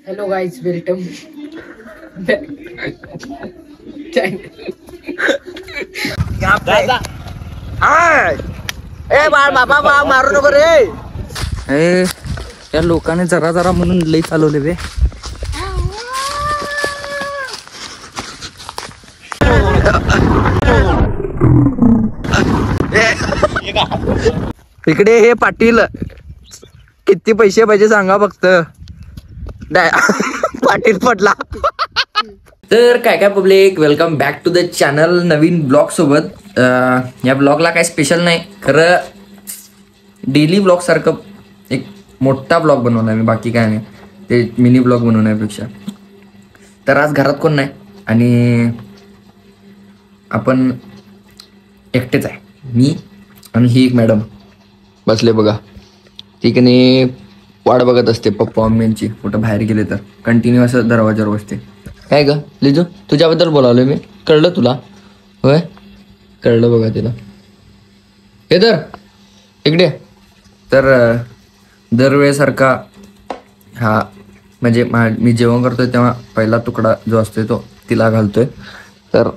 Hello guys, welcome बाबा मारू नको रे. या लोकांनी जरा जरा म्हणून लई चालवले बे. इकडे हे पाटील किती पैसे पाहिजे सांगा फक्त. पाटील पडला. तर काय public, welcome back to the channel नवीन ब्लॉग सोबत. या ब्लॉगला काय स्पेशल नाही, खरं डेली ब्लॉग सारखं एक मोठा ब्लॉग बनवला मी, बाकी काय नाही, ते मिनी ब्लॉग बनवण्यापेक्षा. तर आज घरात कोण नाही आणि आपण एकटेच आहे, मी आणि ही एक मॅडम बसले बघा. ठीक आहे, वाट बघत असते पप्पा मम्मींची, कुठं बाहेर गेले तर कंटिन्यू असं दरवाजावर बसते. काय ग लिजू, तुझ्याबद्दल बोलावलं मी, कळलं तुला? होय कळलं बघा तिला. हे तर इकडे. तर दरवेळेसारखा हा म्हणजे मी जेवण करतोय तेव्हा पहिला तुकडा जो असतोय तो तिला घालतोय. तर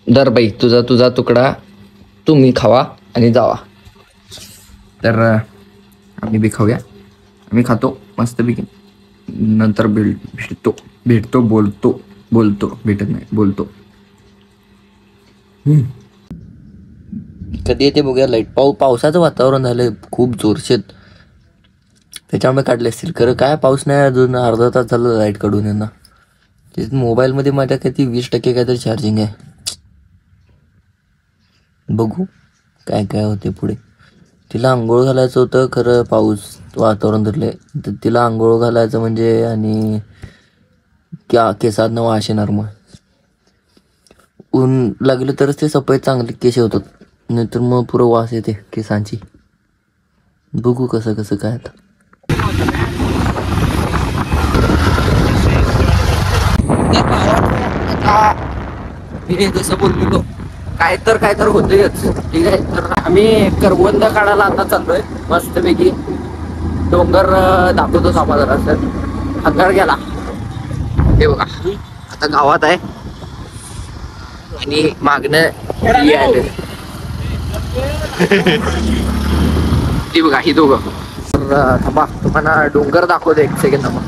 दर बाई तुझा तुकडा तुम्ही खावा आणि जावा. तर आम्ही बी खाऊया. आम्ही खातो मस्तपैकी, नंतर भेटतो बोलतो भेटत नाही, बोलतो. कधी येते बघूया लाईट. पावसाचं वातावरण झालंय खूप जोरशेत, त्याच्यामुळे काढले असतील. खरं काय पाऊस नाही अजून, अर्धा तास झालं लाईट काढून यांना. मोबाईलमध्ये माझ्या किती 20% काहीतरी चार्जिंग आहे. बघू काय काय होते पुढे. तिला आंघोळ घालायचं होतं, खरं पाऊस वातावरण धरले, तर तिला आंघोळ घालायचं म्हणजे आणि केसांना वास येणार. मग ऊन लागलं तरच ते सफेद चांगले केस होतात, नाहीतर मग पुरं वास येते केसांची. बघू कसं काय आता. मी जसं बोललो काय तर होतंयच. ठीक आहे, तर आम्ही करवंद काढायला आता चाललोय मस्तपैकी. डोंगर दाखवतो आम्हाला जरा. अंधार गेला हे बघा, आता गावात आहे आणि मागणं ती बघा ही दोघं. तर थांबा, तुम्हाला डोंगर दाखवतो एक सेकंड. थांबा.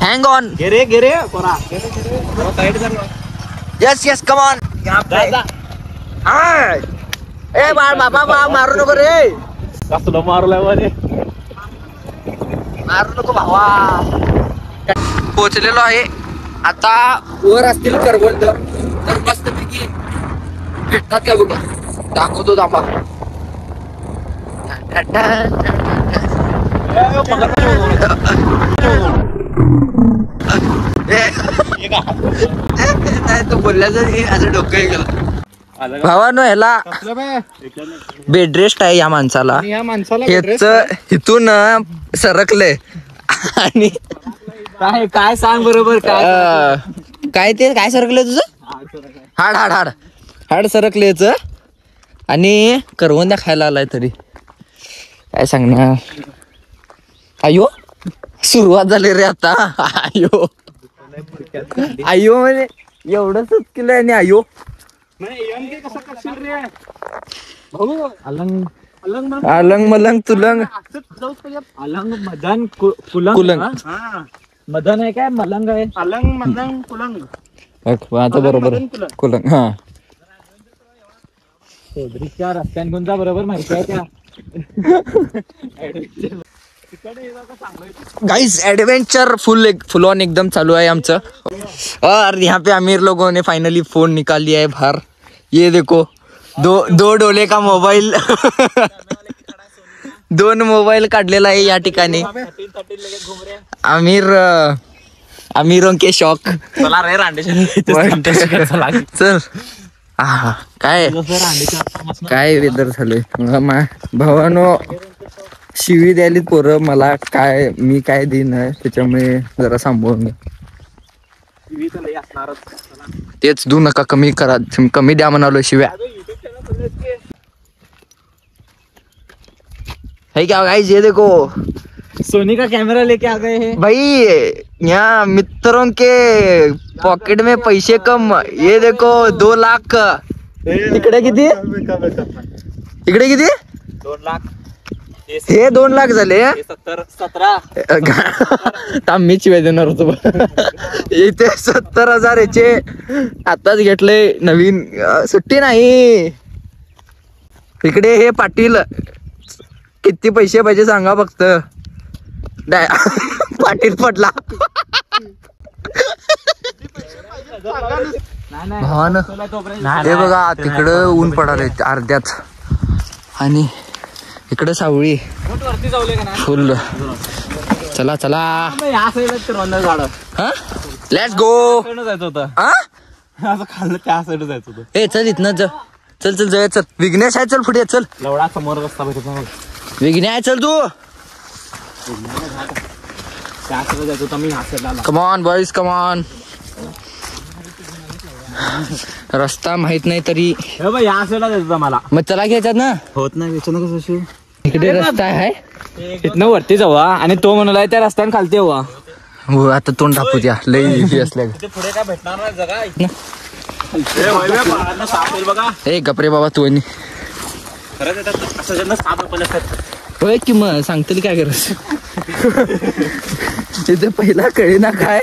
Hang on. गिरे पोरा. Yes, come on. ए बाबा मारू नको रे. कसलं मारलाय मारू नको भावा. पोचलेलो आहे आता. वर असतील करवंद, तर मस्तपैकी भेटतात का बघा, दाखवतो थांबा. नाही तो बोलल्याचं असं डोकं गेलं. भावानो, ह्याला बेड रेस्ट आहे या माणसाला. इथून सरकले आणि काय सांग बरोबर. काय सरकलंय तुझं? हाड सरकलेच आणि करवंद्या खायला आलाय. तरी काय सांगणार. अयो सुरुवात झाली रे आता. अयो म्हणजे एवढंच केलं आणि अयो. अलंग मलंग तुलंग अलंग मदन कुलंग. मदन आहे काय मलंग आहे. अलंग मदन कुलंग. आता बरोबर कुलंग. हा चौधरीच्या रस्त्यांचा बरोबर माहिती आहे त्या. गाइस एडवेंचर फुल ऑन एकदम चालू है आमचं. और यहाँ पे अमीर लोगों ने फाइनली फोन निकाल लिया है बाहर. ये देखो दो डोले का मोबाईल. 2 मोबाईल काढलेला आहे या ठिकाणी. अमीरों के शौक. चला रे रांडे चल. काय वेदर झालंय भावानो. शिवी द्यायली पोरं मला, काय मी काय दिन आहे त्याच्यामुळे जरा सांभाळून घ्या. तेच देऊ नका, कमी करा, कमी द्या म्हणालो शिव्या. है क्या गाइस, ये देखो सोनी का कैमरा लेके आ गए हैं भाई, यहाँ मित्रों के पॉकेट में पैसे कम. ये देखो 2 लाख. इकडे किती, इकडे किती, 2 लाख. हे 2 लाख झाले. 17 मीच वेळ देणार होतो. इथे 70,000 याचे आताच घेतले नवीन. सुट्टी नाही. इकडे हे पाटील, किती पैसे पाहिजे सांगा फक्त. पाटील पडला. भावानं हे बघा, तिकडं ऊन पडाले अर्ध्यात आणि इकडे सावळी फुल. चला चला, लेट्स गो. जायचं होतं असं खाल्लं, त्या साईड जायचं होतं. ए चल इथनं चल चल चल जाऊया. चल विघ्नेश आहे, चल पुढे चल. लवडा समोर रस्ता भेटत. विघ्ने आहे, चल तू. त्या साईड जायचं होतं, मी ह्या साईडला. Come on boys, come on. रस्ता माहित नाही तरी या साईडला जायचं होतं मला. मग चला घ्यायच्यात ना. होत नाही कसं शिव. इकडे रस्ता आहे, इथनं वरती जाऊ आणि तो म्हणाला त्या रस्त्याने खालती हवा. हो आता तोंड टाकू द्या, लई इझी असल्या. पुढे काय भेटणार नाही जगा. बघा ए गपरे बाबा तू. आणि होय कि मग सांगतील काय करत. तिथे पहिला कळे ना काय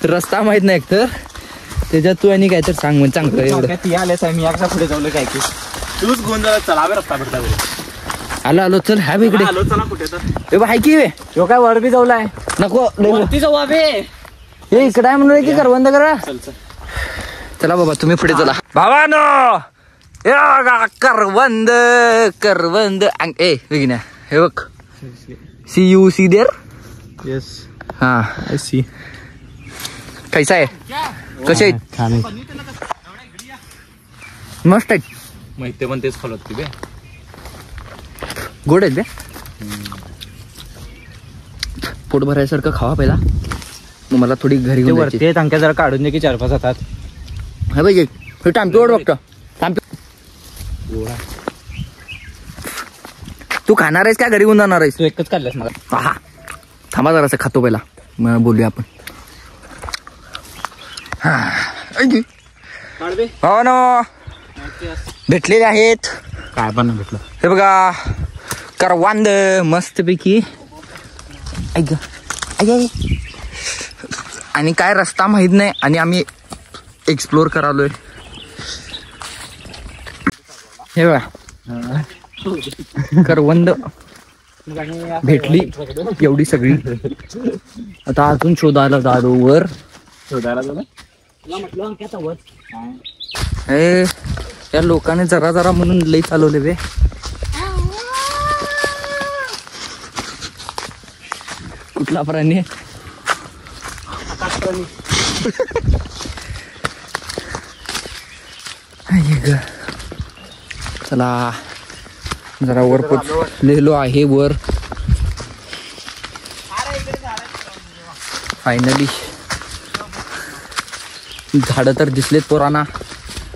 रस्ता माहित नाही तर त्याच्यात तू आणि काय तर सांग मग चांगलं. एवढं ती आलेच आहे, मी एकदा पुढे जाऊ काय की तूच घेऊन जा. चला रस्ता भेटला. आलो आलो चल. ह्या इकडे आलो, चला कुठे तर. ए हाय की वे तो काय वर बी जाऊलाय. नको वरती जाऊ अबे. हे इकडे आहे म्हणून की करवंद करा. चल चल चला बाबा तुम्ही पुढे चला. भावानो करवंद करवंद. ए विघ्न हे बघ, see you see there. Yes हा आय सी. कैसा आहे, कसे आहेत. मस्त आहेत. माहिती पण तेच फॉलो होती बे. गोड आहेत बे. पोट भरायसारखं खावा पहिला, मग मला थोडी घरी घेऊन जायची. वरती टंक्या जरा काढून दे की 4-5 हातात. हे पाहिजे हे टांपीवर बघतो. तू खाणार आहेस का घरी घेऊन जाणार आहेस. तू एकच काढलास मला. हा थांबा जरासं खातो पहिला, मग बोलूया आपण. भावानो भेटलेले आहेत. काय पण नाही भेटलं. हे बघा करवंद मस्तपैकी. ऐक आणि काय रस्ता माहित नाही आणि आम्ही एक्सप्लोर करालोय. हे बघा करवंद भेटली एवढी सगळी. आता अजून शोधायला जातो वर. हे या लोकांनी जरा जरा म्हणून लई चालवले बे. कुठला प्राणी. चला जरा वर पोचलेलो आहे वर फायनली. झाडं तर दिसलेत पोरांना.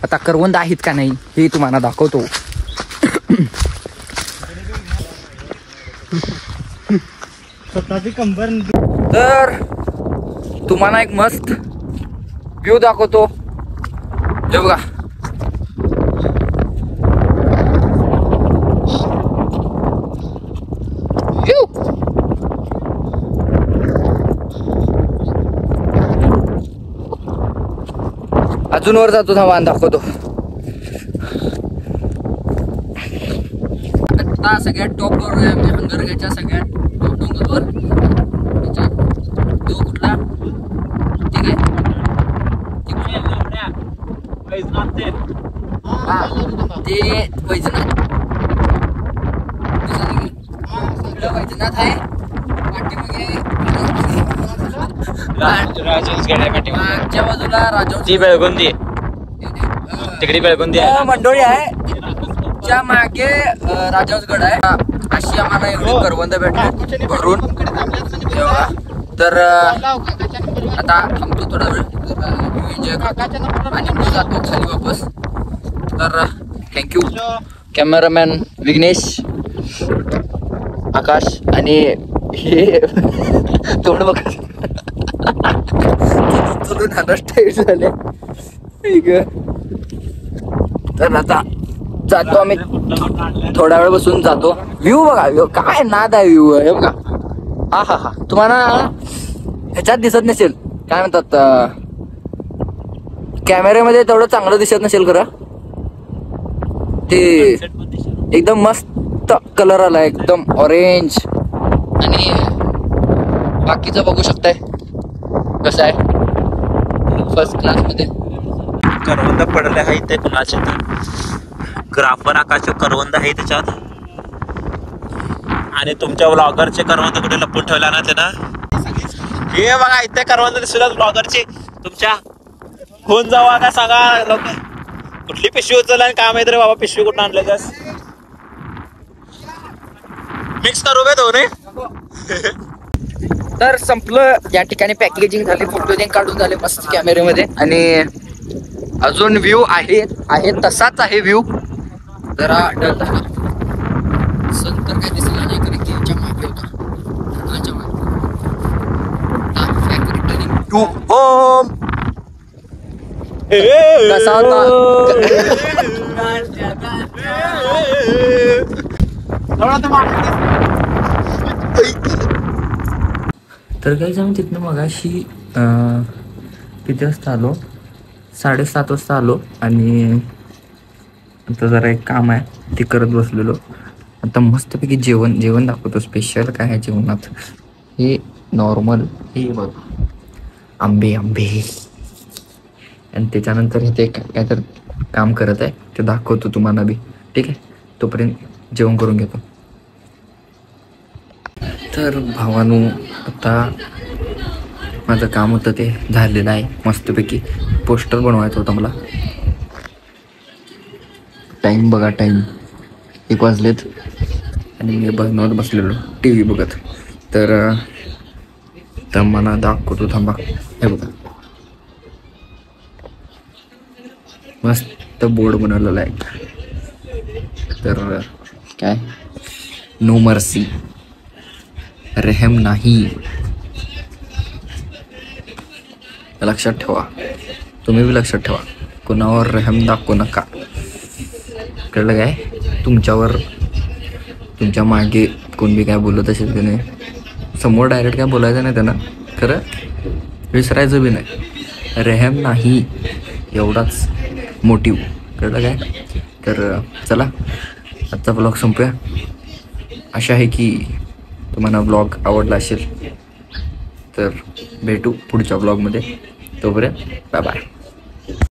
आता करवंद आहेत का नाही हे तुम्हाला दाखवतो. तर तुम्हाला एक मस्त व्ह्यू दाखवतो. हे बघा अजून वर जातो थांबा दाखवतो. आता सगळ्यात टॉपवर आहे आम्ही हंगरग्याच्या सगळ्यात टॉप डोंगरवर. तो कुठला ठीक आहे ते वैजनाथ. वैजनाथ आहे मागच्या बाजूला राजौरी बेळगुंदी. तिकडे बेळगुंदी आहे. मंडोळी आहे. च्या मागे राजहंसगड आहे. अशी आम्हाला एवढी करवंद भेटली भरून. तर आता थांबतो थोडा वेळ एन्जॉय करतो आणि मी जातो खाली वापस. तर थँक्यू कॅमेरामॅन विघ्नेश, आकाश आणि हे तोंड बघा झाले. तर आता जातो आम्ही, थोडा वेळ बसून जातो. व्ह्यू बघा, व्ह्यू काय नाद आहे, व्ह्यू हे बघा. हा हा हा, तुम्हाला ह्याच्यात दिसत नसेल, काय म्हणतात कॅमेऱ्यामध्ये तेवढं चांगलं दिसत नसेल खरं. ते एकदम मस्त कलर आला, एकदम ऑरेंज. आणि बाकीचं बघू शकताय कसं आहे, फर्स्ट क्लास मध्ये. करवंद पडले आहे ते कुणाचे, ग्राफर आकाशचे करवंद आहे त्याच्यात. आणि तुमच्या व्लॉगरचे करवंद कुठे लपून ठेवला ना ते ना. हे बघा इथे करवंद दिसतात व्लॉगरचे तुमच्या. फोन जावा का सांगा लोक, कुठली पिशवी उचल आणि काय माहिती रे बाबा, पिशवी कुठं आणलं जास. मिक्स करू बे दोन्ही. तर संपलं या ठिकाणी, पॅकेजिंग झाली, फोटो ते काढून झाले मस्त कॅमेऱ्यामध्ये. आणि अजून व्ह्यू आहे तसाच आहे व्ह्यू. जरा डल झाला तर काय दिसला नाही, कारण की याच्या मागे होता टू होम. कसा होता तर काही जाऊन तिथनं मगाशी किती वाजता आलो, 7:30 वाजता आलो. आणि आता जरा एक काम आहे ते करत बसलेलो. आता मस्तपैकी जेवण दाखवतो. स्पेशल काय आहे जेवणात, हे नॉर्मल हे बघ, आंबे आणि त्याच्यानंतर हे ते काय तर काम करत आहे ते दाखवतो तुम्हाला बी, ठीक आहे. तोपर्यंत जेवण करून घेतो. तर भावानू, आता माझं काम होतं ते झालेलं आहे मस्तपैकी. पोस्टर बनवायचं होतं मला. टाईम बघा, टाईम 1 वाजलेत आणि मी बनवत बसलेलो टी व्ही बघत. तर मला दाखवतो, थांबा. हे बघा मस्त बोर्ड बनवलेला आहे. तर काय, नो मर्सी, रहम नाही. लक्षात ठेवा, तुम्ही बी लक्षात ठेवा, कोणावर रहम दाखवू नका, कळलं काय. तुमच्या मागे कोण बी काय बोलत असेल की नाही, समोर डायरेक्ट काय बोलायचं नाही त्यांना, खरं विसरायचं बी नाही. रहम नाही एवढाच मोटिव्ह, कळलं काय. तर चला आजचा ब्लॉग संपूया. आशा आहे की तुम्हाला ब्लॉग आवडला असेल. तर भेटू पुढच्या ब्लॉगमध्ये, तोपर्यंत बाय बाय.